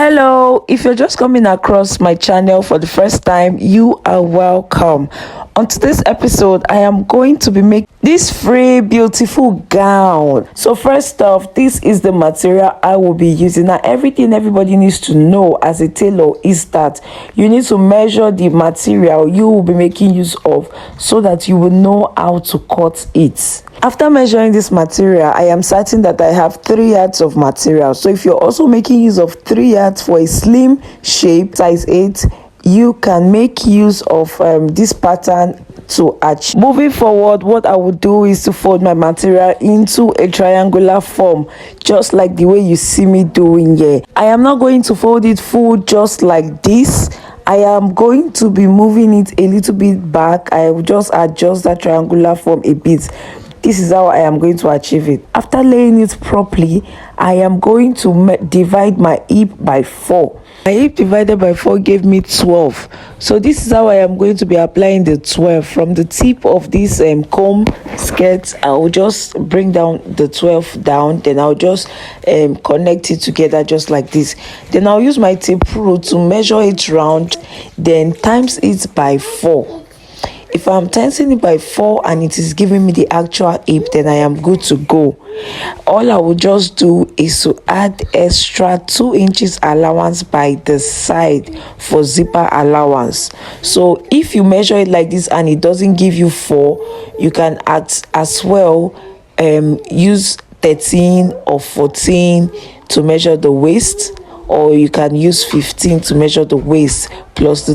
Hello, if you're just coming across my channel for the first time, you are welcome. On today's episode, I am going to be making this free beautiful gown. So first off, this is the material I will be using. Now everything everybody needs to know as a tailor is that you need to measure the material you will be making use of so that you will know how to cut it. After measuring this material, I am certain that I have 3 yards of material. So if you're also making use of 3 yards for a slim shape, size 8, you can make use of this pattern to achieve. Moving forward, what I would do is to fold my material into a triangular form, just like the way you see me doing here. I am not going to fold it full just like this. I am going to be moving it a little bit back. I will just adjust that triangular form a bit. This is how I am going to achieve it. After laying it properly, I am going to divide my hip by 4. My hip divided by 4 gave me 12. So this is how I am going to be applying the 12. From the tip of this comb skirt, I will just bring down the 12 down. Then I'll just connect it together just like this. Then I'll use my tape rule to measure it round, then times it by 4. If I'm tensing it by 4 and it is giving me the actual hip, then I am good to go. All I will just do is to add extra 2 inches allowance by the side for zipper allowance. So if you measure it like this and it doesn't give you 4, you can add as well use 13 or 14 to measure the waist, or you can use 15 to measure the waist plus the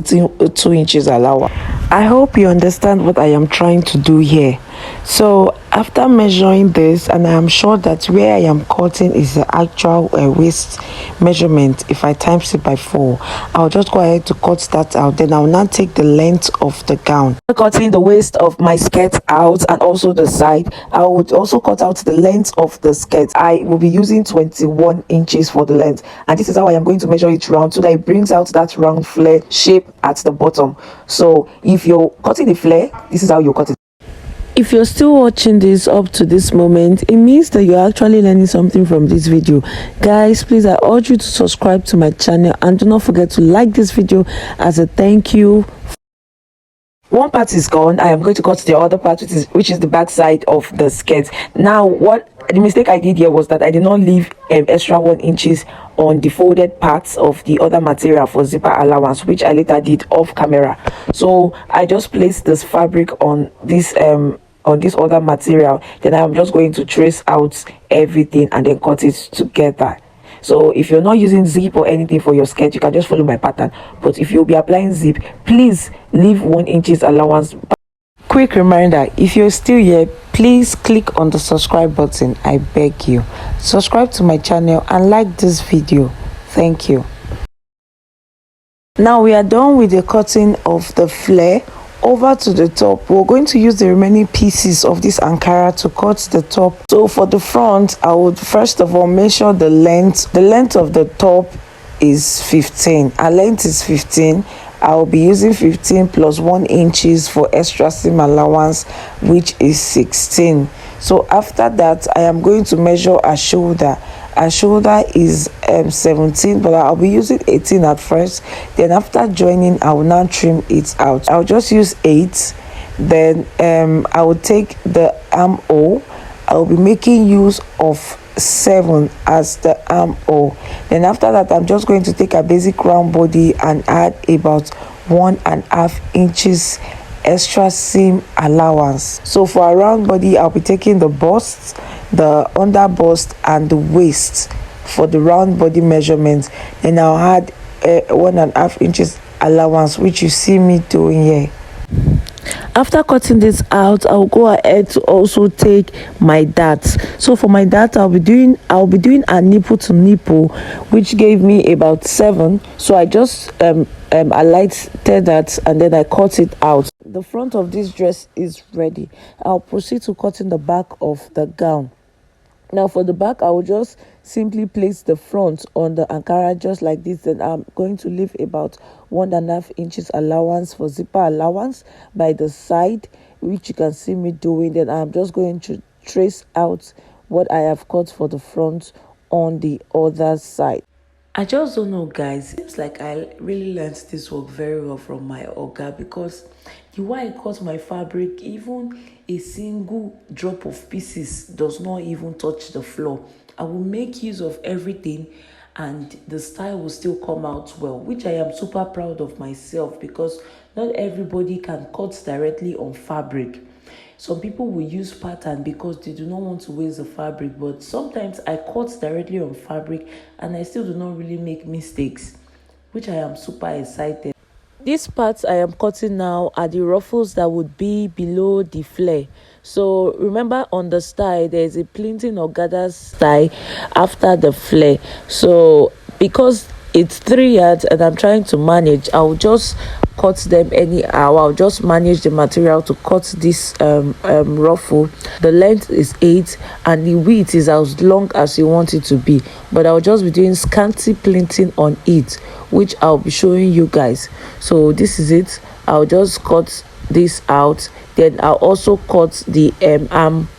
2 inches allowance. I hope you understand what I am trying to do here. So after measuring this, and I am sure that where I am cutting is the actual waist measurement, if I times it by 4, I'll just go ahead to cut that out. Then I'll now take the length of the gown. Cutting the waist of my skirt out and also the side, I would also cut out the length of the skirt. I will be using 21 inches for the length, and this is how I am going to measure it round so that it brings out that round flare shape at the bottom. So if you're cutting a flare, this is how you cut it. If you're still watching this up to this moment, it means that you're actually learning something from this video. Guys, please, I urge you to subscribe to my channel and do not forget to like this video as a thank you. One part is gone. I am going to cut the other part, which is the back side of the skirt. Now, what the mistake I did here was that I did not leave extra 1 inches on the folded parts of the other material for zipper allowance, which I later did off camera. So I just placed this fabric on this other material. Then I'm just going to trace out everything and then cut it together. So if you're not using zip or anything for your skirt, you can just follow my pattern. But if you'll be applying zip, please leave 1 inches allowance. Quick reminder, if you're still here, please click on the subscribe button. I beg you, subscribe to my channel and like this video. Thank you. Now we are done with the cutting of the flare. Over to the top, we're going to use the remaining pieces of this Ankara to cut the top. So for the front, I would first of all measure the length. The length of the top is 15. Our length is 15. I will be using 15 plus 1 inches for extra seam allowance, which is 16. So after that, I am going to measure a shoulder. Our shoulder is 17, but I'll be using 18 at first. Then after joining, I will now trim it out. I'll just use 8. Then I will take the armhole. I will be making use of 7 as the armhole. Then after that, I'm just going to take a basic round body and add about 1.5 inches extra seam allowance. So for a round body, I'll be taking the bust, the under bust and the waist for the round body measurement. Then I'll add 1.5 inches allowance, which you see me doing here. After cutting this out, I'll go ahead to also take my darts. So for my dart, I'll be doing a nipple to nipple, which gave me about 7. So I just I lighted that and then I cut it out. The front of this dress is ready. I'll proceed to cutting the back of the gown. Now for the back, I will just simply place the front on the Ankara just like this. Then I'm going to leave about 1.5 inches allowance for zipper allowance by the side, which you can see me doing. Then I'm just going to trace out what I have cut for the front on the other side. I just don't know, guys. Seems like I really learned this work very well from my oga, because the way I cut my fabric, even a single drop of pieces does not even touch the floor. I will make use of everything and the style will still come out well, which I am super proud of myself, because not everybody can cut directly on fabric. Some people will use pattern because they do not want to waste the fabric, but sometimes I cut directly on fabric and I still do not really make mistakes, which I am super excited. These parts I am cutting now are the ruffles that would be below the flare. So remember, on the style there is a plinting or gather style after the flare. So because it's 3 yards and I'm trying to manage, I'll just cut them anyhow. I'll just manage the material to cut this ruffle. The length is 8 and the width is as long as you want it to be, but I'll just be doing scanty plinting on it, which I'll be showing you guys. So this is it. I'll just cut this out, then I'll also cut the arm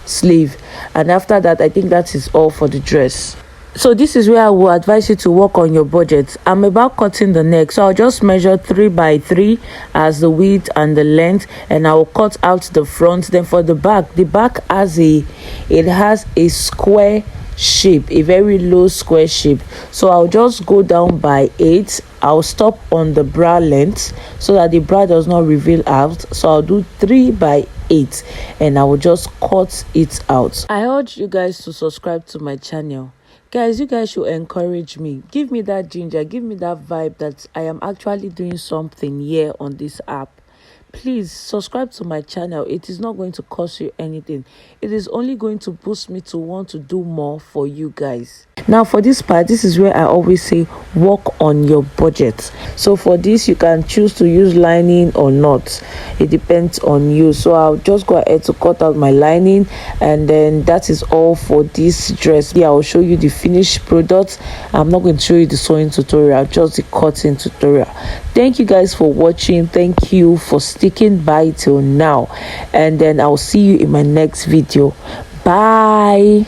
sleeve, and after that I think that is all for the dress. So this is where I will advise you to work on your budget. I'm about cutting the neck, so I'll just measure 3 by 3 as the width and the length, and I'll cut out the front. Then for the back has a square shape, a very low square shape, so I'll just go down by 8. I'll stop on the bra length so that the bra does not reveal out, so I'll do 3 by 8 and I will just cut it out. I urge you guys to subscribe to my channel. Guys, you guys should encourage me. Give me that ginger, give me that vibe that I am actually doing something here on this app. Please subscribe to my channel. It is not going to cost you anything. It is only going to boost me to want to do more for you guys. Now for this part, this is where I always say work on your budget. So for this, you can choose to use lining or not. It depends on you. So I'll just go ahead to cut out my lining, and then that is all for this dress. Yeah, I'll show you the finished product. I'm not going to show you the sewing tutorial, just the cutting tutorial. Thank you guys for watching. Thank you for sticking by till now, and then I'll see you in my next video. Bye.